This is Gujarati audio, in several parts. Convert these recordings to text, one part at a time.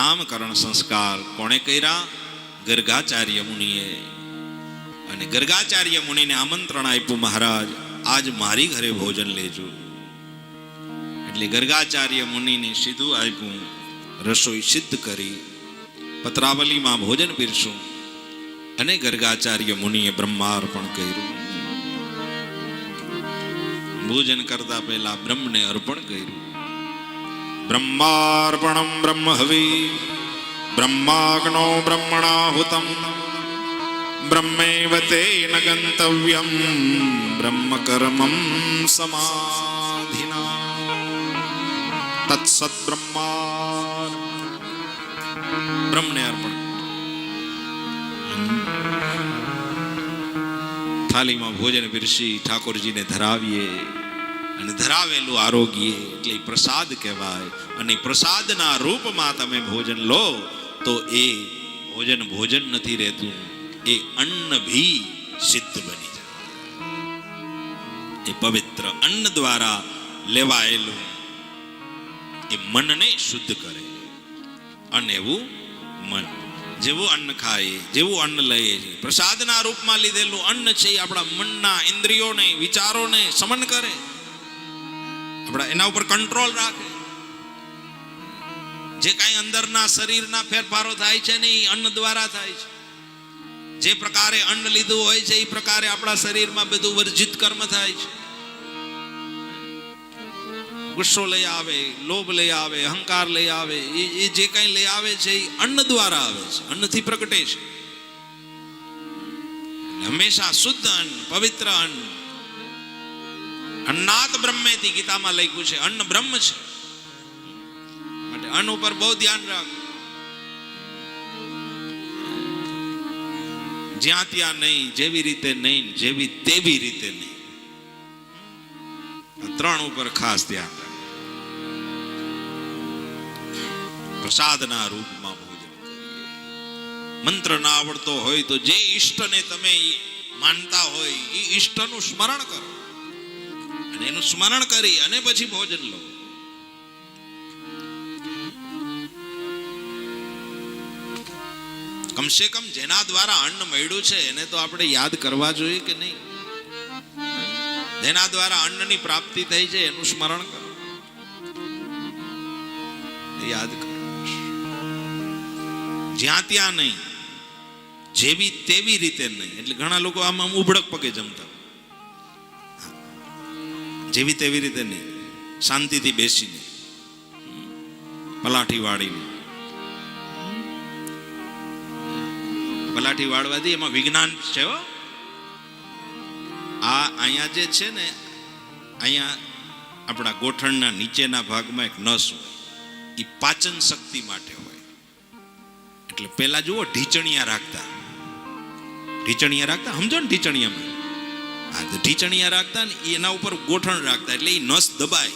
નામકરણ સંસ્કાર કોણે કર્યા? ગર્ગાચાર્ય મુનિએ. અને ગર્ગાચાર્ય મુનિને આમંત્રણ આપ્યું, મહારાજ આજ મારી ઘરે ભોજન લેજો. એટલે ગર્ગાચાર્ય મુનિને સીધું આપ્યું, રસોઈ સિદ્ધ કરી, પત્રાવલીમાં ભોજન પીરશું. અને ગર્ગાચાર્ય મુનિએ બ્રહ્માર્પણ કર્યું. ભોજન કરતા પહેલા બ્રહ્મને અર્પણ કર્યું. બ્રહ્માર્પણમ બ્રહ્મ હવિ બ્રહ્માગ્નો બ્રહ્મણાહુતમ બ્રહ્મૈવ તેન ગંતવ્યમ બ્રહ્મ કર્મં સમાધિના તત્સત બ્રહ્મા. બ્રહ્મને અર્પણ. થાળીમાં ભોજન પીરસી ઠાકોરજીને ધરાવીએ અને ધરાવેલું આરોગ્ય એટલે પ્રસાદ કહેવાય. અને પ્રસાદના રૂપમાં તમે ભોજન લો તો એ ભોજન ભોજન નથી રહેતું, એ અન્ન ભી સિદ્ધ બની જાય. એ પવિત્ર અન્ન દ્વારા લેવાયેલું એ મનને શુદ્ધ કરે. અને એવું મન જેવું અન્ન ખાય, જેવું અન્ન લઈએ છીએ, પ્રસાદના રૂપમાં લીધેલું અન્ન છે એ આપણા મનના ઇન્દ્રિયોને, વિચારોને સમન કરે, આપણા એના ઉપર કંટ્રોલ રાખે. જે કાંઈ અંદરના શરીરના ફેરફારો થાય છે ને એ અન્ન દ્વારા થાય છે. જે પ્રકારે અન્ન લીધું હોય છે એ પ્રકારે આપણા શરીરમાં બધું વર્જિત કર્મ થાય છે. ગુસ્સો લઈ આવે, લોભ લઈ આવે, અહંકાર લઈ આવે, એ જે કઈ લઈ આવે છે એ અન્ન દ્વારા આવે છે, અન્નથી પ્રગટે છે. હંમેશા શુદ્ધ અન્ન, પવિત્ર અન્ન. અન્નાત બ્રહ્મેતિ ગીતામાં લખ્યું છે, અન્ન બ્રહ્મ છે. માટે અન્ન ઉપર બહુ ધ્યાન રાખ. જ્યાં ત્યાં નહીં, જેવી રીતે નહીં, જેવી તેવી રીતે નહીં. ત્રણ ઉપર ખાસ ધ્યાન રાખ. પ્રસાદના રૂપમાં ભોજન કરીએ. મંત્ર ના આવડતો હોય તો જે ઈષ્ટને તમે માનતા હોય એ ઈષ્ટનું સ્મરણ કરો અને એનું સ્મરણ કરી અને પછી ભોજન લો. કમસે કમ જેના દ્વારા અન્ન મળ્યું છે એને તો આપણે યાદ કરવા જોઈએ કે નહીં? જેના દ્વારા અન્નની પ્રાપ્તિ થઈ છે એનું સ્મરણ કરો, યાદ કરો. જ્યાં ત્યાં નહીં, જેવી તેવી રીતે નહીં. એટલે ઘણા લોકો આમ ઉબડક પગે જમતા, જેવી તેવી રીતે નહીં, શાંતિથી બેસીને, પલાઠી વાળીને. પલાઠી વાળવાથી એમાં વિજ્ઞાન છે. આ અહીંયા જે છે ને, અહીંયા આપણા ગોઠણના નીચેના ભાગમાં એક નસ હોય, એ પાચન શક્તિ માટે હોય. એટલે પેલા જુઓ ઢીચણિયા રાખતા, સમજો ને ઢીચણિયામાં. હા, તો ઢીચણિયા રાખતા ને એના ઉપર ગોઠણ રાખતા, એટલે એ નસ દબાય.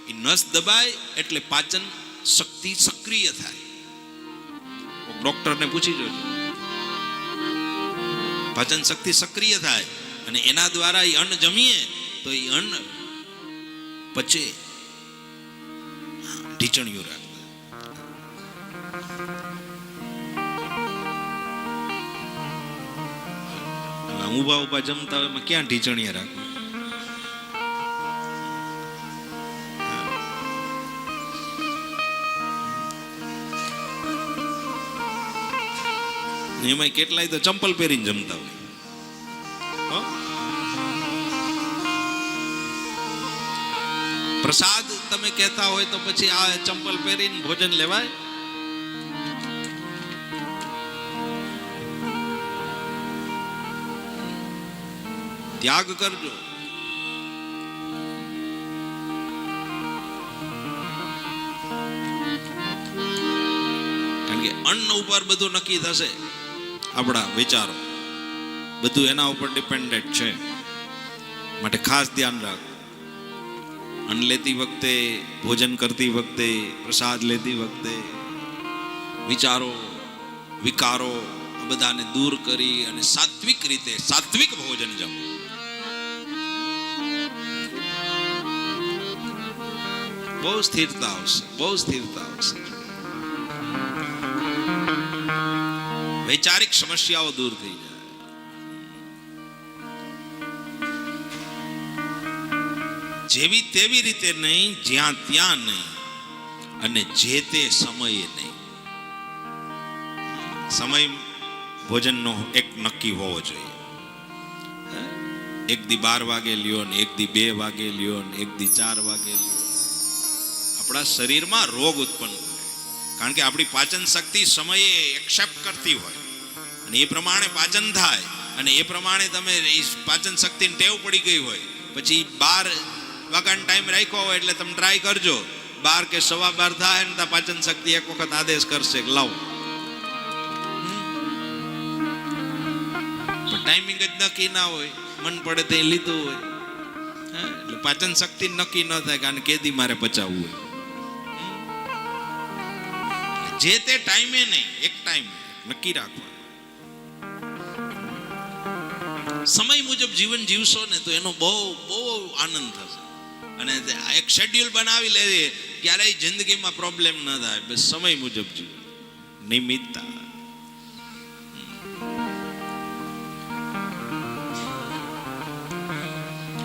એ નસ દબાય એટલે પાચન શક્તિ સક્રિય થાય. ડોક્ટરને પૂછી જોજો, પાચન શક્તિ સક્રિય થાય અને એના દ્વારા એ અન્ન જમીએ તો એ અન્ન પચે. ઢીચણિયું રાખતા. ઊભા ઊભા જમતા હોય એમાં ક્યાં ઢીચણિયા રાખવું? એમાં કેટલાય તો ચંપલ પહેરીને જમતા હોય. પ્રસાદ તમે કહેતા હોય તો પછી આ ચંપલ પહેરીને ભોજન લેવાય? ત્યાગ કરજો. કારણ કે અન્ન ઉપર બધું નક્કી થશે. આપણા વિચારો બધું એના ઉપર ડિપેન્ડેન્ટ છે. માટે ખાસ ધ્યાન રાખ. અન્ન લેતી વખતે, ભોજન કરતી વખતે, પ્રસાદ લેતી વખતે વિચારો, વિકારો બધાને દૂર કરી અને સાત્વિક રીતે સાત્વિક ભોજન જમો. બહુ સ્થિરતા આવશે, બહુ સ્થિરતા આવશે. વૈચારિક સમસ્યાઓ દૂર થઈ જાય. જેવી તેવી રીતે નહીં, જ્યાં ત્યાં નહીં, અને જે તે સમયે નહીં. સમય ભોજનનો એક નક્કી હોવો જોઈએ. એક દી 12 વાગે લ્યો ને એક દી 2 વાગે લ્યો ને એક દી 4 વાગે લ્યો, આપણા શરીરમાં રોગ ઉત્પન્ન કરે. કારણ કે આપણી પાચન શક્તિ સમયે એક્સેપ્ટ કરતી હોય અને એ પ્રમાણે પાચન થાય, અને એ પ્રમાણે તમે પાચન શક્તિની ટેવ પડી ગઈ હોય, પછી 12 વાગ્યાનો ટાઈમ રાખ્યો હોય એટલે તમે ટ્રાય કરજો, 12 કે 12:15 થાય ને તો પાચન શક્તિ એક વખત આદેશ કરશે કે લાવો. ટાઈમિંગ જ નક્કી ના હોય, મન પડે તે લીધું હોય, એટલે પાચન શક્તિ નક્કી ન થાય કારણ કેદી મારે પચાવવું હોય. જે તે ટાઈમે નહીં, એક ટાઈમ નક્કી રાખવા. સમય મુજબ જીવન જીવશો ને તો એનો બહુ બહુ આનંદ થશે. અને એક શેડ્યુલ બનાવી લે, ક્યારેય જિંદગીમાં પ્રોબ્લેમ ન થાય. બસ સમય મુજબ જીવન, નિમિત્તતા.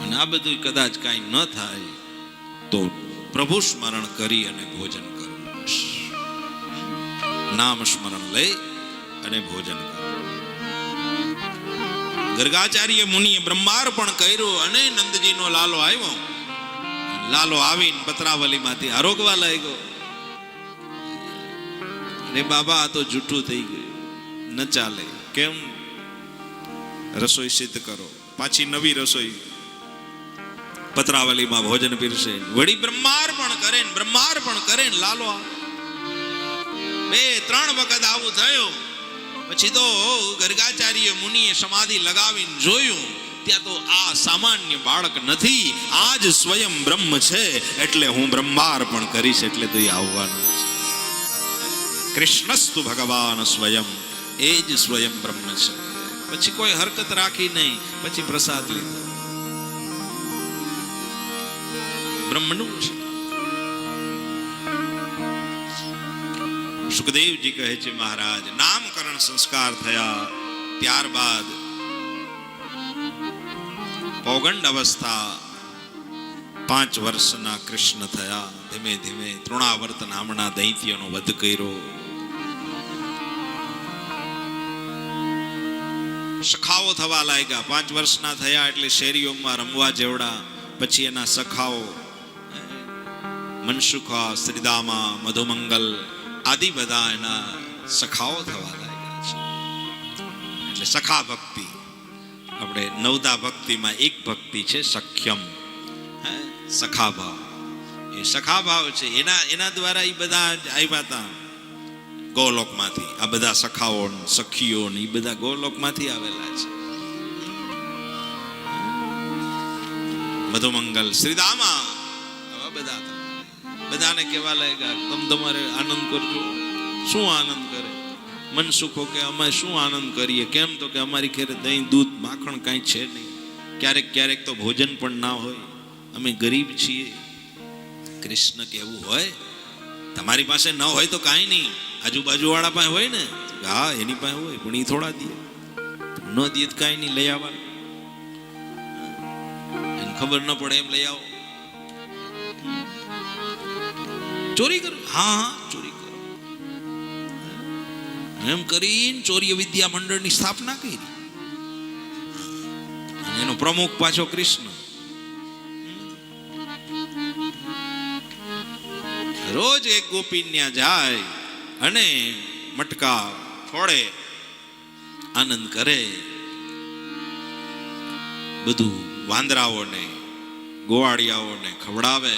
અને આ બધું કદાચ કાંઈ ન થાય તો પ્રભુ સ્મરણ કરી અને ભોજન કરવું. નામ સ્મરણ લઈ અને ભોજન કરવું. ગર્ગાચાર્ય મુનિએ બ્રહ્માર્પણ કર્યું અને નંદજીનો લાલો આવ્યો. લાલો આવીને પત્રાવલીમાંથી આરોગવા લાગ્યો. અરે બાબા, આ તો જૂઠું થઈ ગયું, ન ચાલે. કેમ? રસોઈ સિદ્ધ કરો, પાછી નવી રસોઈ પત્રાવલીમાં ભોજન પીરસે. વળી બ્રહ્માર્પણ કરે ને લાલો 2-3 વખત આવું થયું. પછી તો ગર્ગાચાર્ય મુનિએ સમાધિ લગાવીને જોયું, ત્યાં તો આ સામાન્ય બાળક નથી, આ જ સ્વયં બ્રહ્મ છે. એટલે હું બ્રહ્માર્પણ કરીશ, એટલે તો એ આવવાનું છે. કૃષ્ણસ્તુ ભગવાન સ્વયં, એ જ સ્વયં બ્રહ્મ છે. પછી કોઈ હરકત રાખી નહીં, પછી પ્રસાદ લીધો. બ્રહ્મનું છે. સુખદેવજી કહે છે, મહારાજ, નામકરણ સંસ્કાર થયા ત્યારબાદ પૌગંડ અવસ્થા 5 વર્ષના કૃષ્ણ થયા. ધીમે ધીમે તૃણાવર્ત નામના દૈત્યનો વધ કર્યો. સખાઓ થવા લાગ્યા. 5 વર્ષના થયા એટલે શેરીઓમાં રમવા જેવડા. પછી એના સખાઓ મનસુખા, શ્રીદામા, મધુમંગલ આદિ બધા એના સખાઓ થવા લાગ્યા છે. એટલે સખા ભક્તિ, આપણે નવદા ભક્તિમાં એક ભક્તિ છે સખ્યમ, સખા ભાવ. એ સખા ભાવ છે, એના દ્વારા એ બધા આવ્યા હતા ગોલોકમાંથી. આ બધા સખાઓ, સખીઓ એ બધા ગોલોકમાંથી આવેલા છે. મધુમંગલ, શ્રીદામા, બધા બધાને કહેવા લાગ્યા, તમે તમારે આનંદ કરજો. શું આનંદ કરે? મનસુખો કે અમે શું આનંદ કરીએ? કેમ? તો કે અમારી ઘરે દહીં, દૂધ, માખણ કાંઈ છે નહીં. ક્યારેક ક્યારેક તો ભોજન પણ ના હોય, અમે ગરીબ છીએ. કૃષ્ણ કેવું હોય, તમારી પાસે ન હોય તો કાંઈ નહીં, આજુબાજુ વાળા પાસે હોય ને. હા, એની પાસે હોય, પણ એ થોડા દે, ન દે તો કાંઈ નહીં, લઈ આવવાનું. એને ખબર ન પડે એમ લઈ આવો. ચોરી કરો? હા, ચોરી કરો. એમ કરીને ચોરીય વિદ્યા મંડળની સ્થાપના કરી. એનો પ્રમુખ પાછો કૃષ્ણ. રોજ એક ગોપી ત્યાં જાય અને મટકા ફોડે, આનંદ કરે. બધું વાંદરાઓને, ગોવાળિયાઓને ખવડાવે,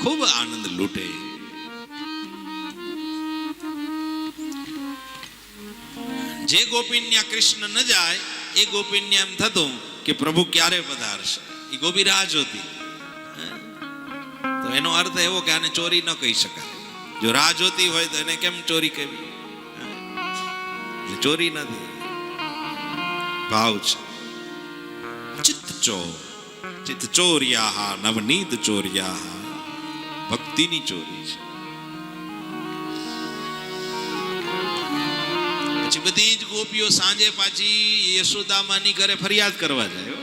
ખૂબ આનંદ લૂટે. જે ગોપીન ત્યાં કૃષ્ણ ન જાય એ ગોપીન એમ થતું કે પ્રભુ ક્યારે પધારશે. એ ગોપી રાહ જોતી. તો એનો અર્થ એવો કે આને ચોરી ન કહી શકાય. જો રાહ જોતી હોય તો એને કેમ ચોરી કરવી? ચોરી નથી, ભાવ છે. ચિત્ત ચોર્યા નવનીત ચોર્યા, ભક્તિની ચોરી છે. પછી બધી જ ગોપીઓ સાંજે પાછી યશોદામાની ઘરે ફરિયાદ કરવા જાય.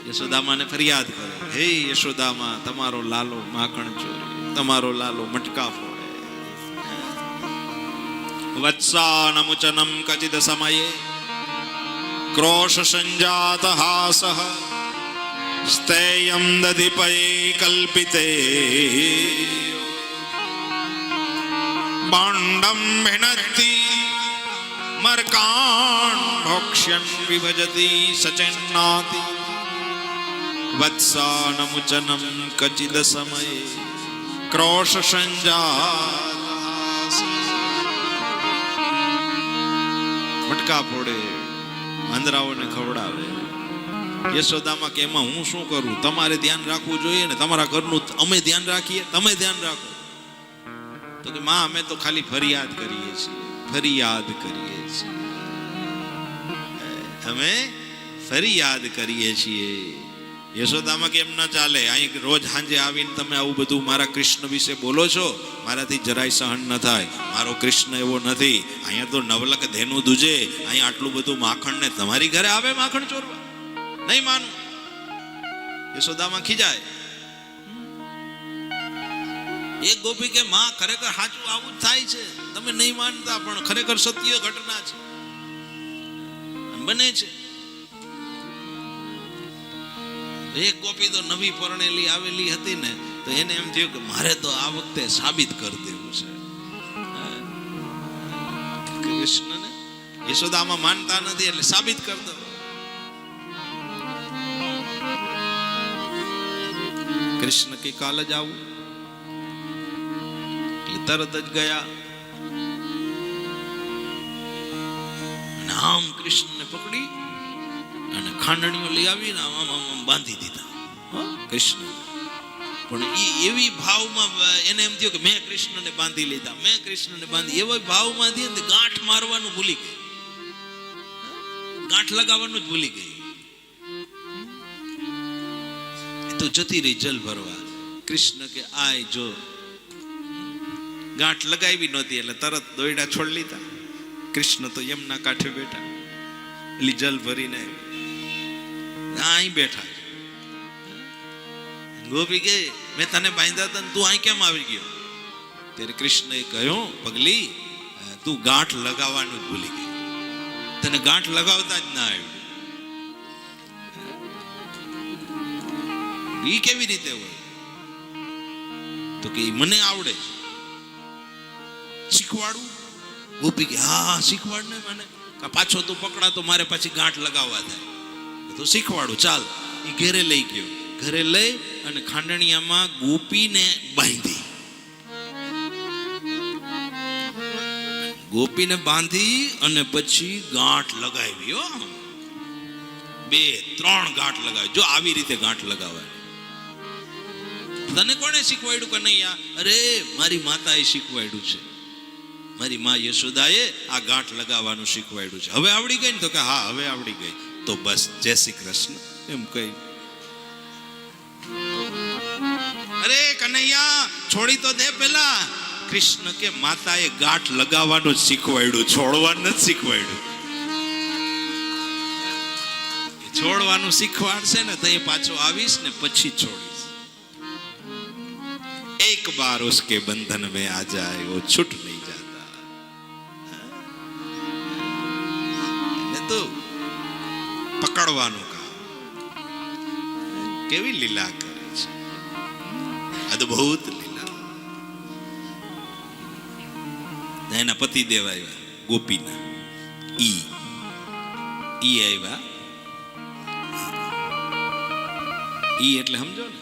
યશોદામાને ફરિયાદ કરે, હે યશોદામા, તમારો લાલો માખણ ચોરે, તમારો લાલો મટકા ફોડે. વત્સાનમુચનમ કચિદ સમયે ક્રોશ સંજાત હાસઃ સ્તેયં દધિપયે કલ્પિતે બાંડમ ભિનત્તિ મર્કાણ ભોક્ષ્યન વિભજતી સચિન્નાતિ વત્સાનમુચનમ કચિદ સમયે ક્રોશ સંજાત. મટકા ફોડે, આંધરાઓને ખવડાવે. યશોદામાં કે એમાં હું શું કરું? તમારે ધ્યાન રાખવું જોઈએ ને, તમારા ઘરનું અમે ધ્યાન રાખીએ, તમે ધ્યાન રાખો. તો કે માં, અમે તો ખાલી ફરિયાદ કરીએ છીએ, ફરિયાદ કરીએ છીએ, અમે ફરિયાદ કરીએ છીએ. યશોદામાં કે એમ ના ચાલે. અહીં રોજ સાંજે આવીને તમે આવું બધું મારા કૃષ્ણ વિશે બોલો છો, મારાથી જરાય સહન ન થાય. મારો કૃષ્ણ એવો નથી. અહીંયા તો નવલક ધેનું દુજે, અહીંયા આટલું બધું માખણ ને તમારી ઘરે આવે માખણ ચોરવા? નહીં માનું. યશોદામાં ખીજાય. એક ગોપી કે માં, ખરેખર સાચું આવું જ થાય છે, તમે નહીં માનતા, પણ ખરેખર સત્ય ઘટના છે, બને છે. એક ગોપી તો નવી પરણેલી આવેલી હતી ને, તો એને એમ થયું કે મારે તો આ વખતે સાબિત કરી દેવું છે કૃષ્ણને. યશોદામાં માનતા નથી એટલે સાબિત કરી દો. કૃષ્ણ કે કાલ જ આવું, એટલે તરત જ ગયા. આમ કૃષ્ણને પકડી અને ખાંડણીઓ લઈ આવીને આમ આમ બાંધી દીધા કૃષ્ણ. પણ એ એવી ભાવમાં એને એમ થયું કે મેં કૃષ્ણને બાંધી લીધા, મેં કૃષ્ણને બાંધી. એવા ભાવમાંથી ગાંઠ મારવાનું ભૂલી ગઈ, ગાંઠ લગાવવાનું જ ભૂલી ગઈ. તો જતી રહી જલ ભરવા. કૃષ્ણ કે આય જો. ગાંઠ લગાવી નહોતી એટલે તરત દોયડા છોડી લીધા. કૃષ્ણ તો યમના કાંઠે બેઠા, એટલે જલ ભરીને અહીં બેઠા. ગોપી કે મેં તને બાંધ્યા હતા, તું અહીં કેમ આવી ગયો? ત્યારે કૃષ્ણએ કહ્યું, પગલી, તું ગાંઠ લગાવવાનું જ ભૂલી ગઈ, તને ગાંઠ લગાવતા જ ના આવ્યું. એ કેવી રીતે હોય? તો કે મને આવડે, શીખવાડું. ગોપી કે હા શીખવાડ ને મને. પાછો તું પકડા તો મારે પછી ગાંઠ લગાવવા થાય, તો શીખવાડું, ચાલ. એ ઘરે લઈ ગયો. ઘરે લઈ અને ખાંડણીયામાં ગોપીને બાંધી. ગોપીને બાંધી અને પછી ગાંઠ લગાવી. 2-3 ગાંઠ લગાવી. જો આવી રીતે ગાંઠ લગાવાય. તને કોણે શીખવાડ્યું કે નહીં? અરે મારી માતાએ શીખવાડ્યું છે, મારી મા યશોદાએ આ ગાંઠ લગાવવાનું શીખવાડ્યું છે. હવે આવડી ગઈ ને? તો કે હા હવે આવડી ગઈ. તો બસ જય શ્રી કૃષ્ણ એમ કહી. અરે કનૈયા છોડી તો દે પેલા. કૃષ્ણ કે માતાએ ગાંઠ લગાવવાનું જ શીખવાડ્યું, છોડવાનું નથી શીખવાડ્યું. છોડવાનું શીખવાડશે ને તો એ પાછો આવીશ ને પછી છોડીશ. एक बार उसके बंधन में आ जाए वो छूट नहीं जाता. तो પકડવાનું કામ. કેવી લીલા કરે છે, અદ્ભુત લીલા. એના પતિ દેવ આવ્યા ગોપીના. ઈ આવ્યા. ઈ એટલે સમજો ને,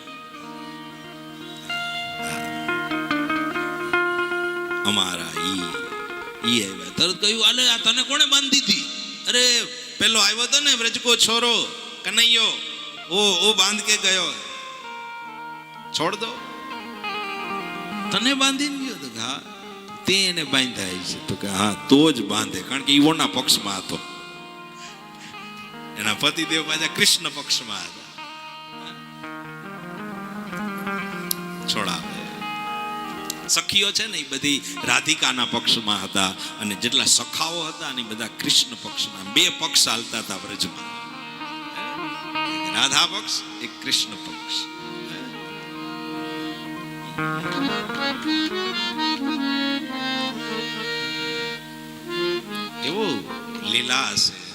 અમારા ઈ આવ્યા. તરત કહ્યું, આલે આ તને કોણે બાંધી હતી? અરે પેલો આવ્યો હતો ને વ્રજકો છોરો કનૈયો, ઓ બાંધ કે ગયો, છોડ દો. તને બાંધી ગયો? તો હા તે એને બાંધાય છે. તો કે હા તો જ બાંધે, કારણ કે ઈવોના પક્ષમાં હતો. એના પતિદેવ પાછા કૃષ્ણ પક્ષમાં હતા. છોડાવે. સખીઓ છે ને એ બધી રાધિકાના પક્ષમાં હતા અને જેટલા સખાઓ હતા ને એ બધા કૃષ્ણ પક્ષમાં. બે પક્ષ ચાલતા હતા વ્રજમાં, એક રાધા પક્ષ, એક કૃષ્ણ પક્ષ. કેવું લીલા હશે.